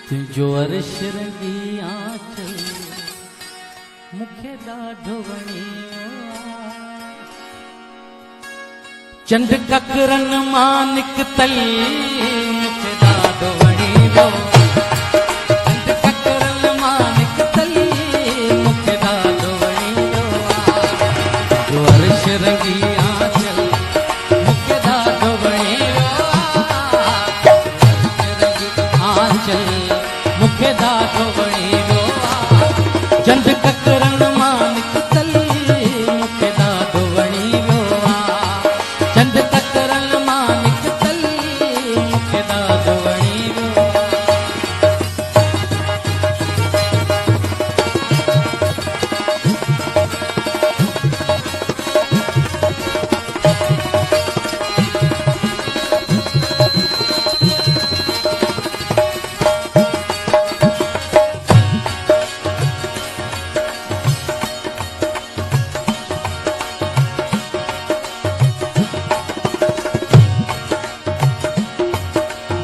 तुझो अर्श रंगी आंचल मुखे ॾाढो वणियो चंड ककरन मां निकतल मुखे ॾाढो वणियो चंड ककरन मां निकतल मुखे ॾाढो वणियो तुझो अर्श रंगी आंचल मुखे ॾाढो वणियो आंचल मुखे ॾाढो वणियो चंड ककरन मां निकतल मुखे ॾाढो वणियो चंड ककरन मां निकतल मुखे ॾाढो वणियो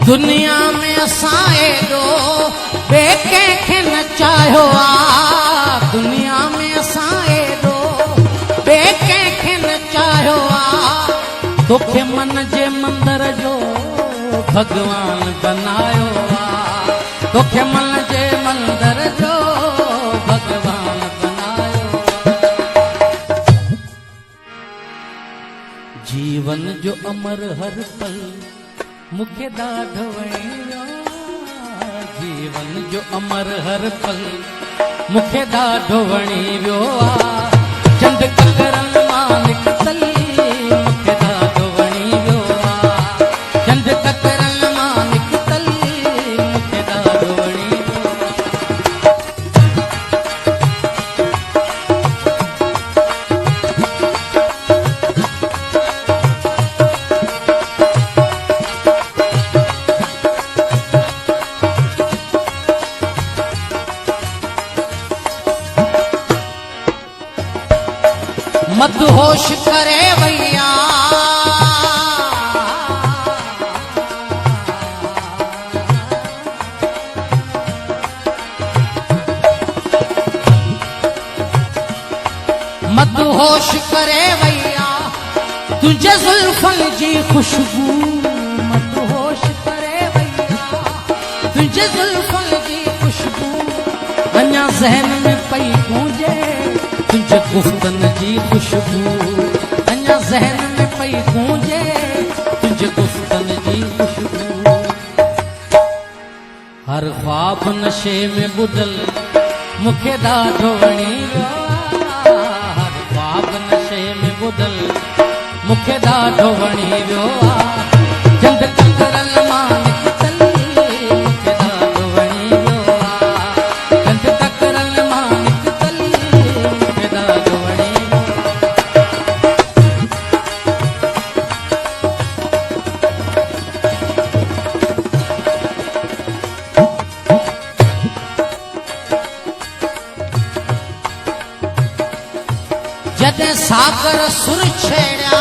दुनिया में असां एॾो ॿिए कंहिंखे न चाहियो आहे दुनिया में असां एॾो ॿिए कंहिंखे न चाहियो आहे तोखे मन जे मंदर जो भॻवान बनायो आहे तोखे मन जे मंदर जो भॻवान बनायो जीवन जो अमर हर पल मुखे ॾाढो वणियो जीवन जो अमर हर पल मुखे ॾाढो वणियो चंड ककरन मां निकतल मुखे ॾाढो वणियो चंड ककरन मां निकतल मुखे ॾाढो वणियो मदहोश करे भैया मदहोश करे भैया तुझे जुल्फन जी खुशबू मदहोश करे भैया तुझे जुल्फन जी खुशबू अञा ज़हन में पई गूंजे तुझे गुफ्तन जी खुशबू अञा ज़हन में पई गूंजे तुझे गुफ्तन जी खुशबू हर ख्वाब नशे में बुडल मुखे ॾाढो वणियो हर ख्वाब नशे में बुडल मुखे ॾाढो वणियो चंड ककरन मां निकतल मुखे ॾाढो वणियो चंड ककरन मां निकतल मुखे ॾाढो वणियो जॾहिं सागर सुर छेड़िया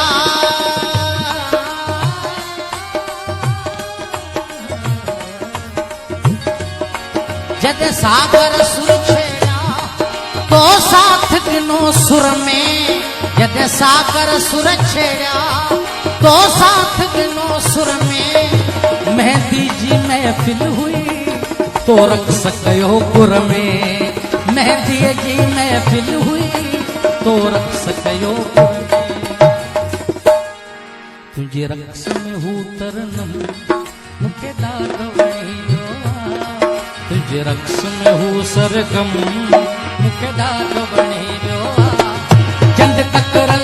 जॾहिं सागर सुर छेड़िया तो साथ ॾिनो सुर में जॾहिं सागर सुर छेड़िया तो साथ ॾिनो सुर में मेहंदी जी महफ़िल हुई तो रक़्स कयो गुर में मेहंदीअ जी महफ़िल हुई तो रक़्स कयो गुर में तुंहिंजे रक़्स में हू तरनम मुखे ॾाढो वणियो तुंहिंजे रक़्स में हू सरगम मुखे ॾाढो वणियो चंड ककरन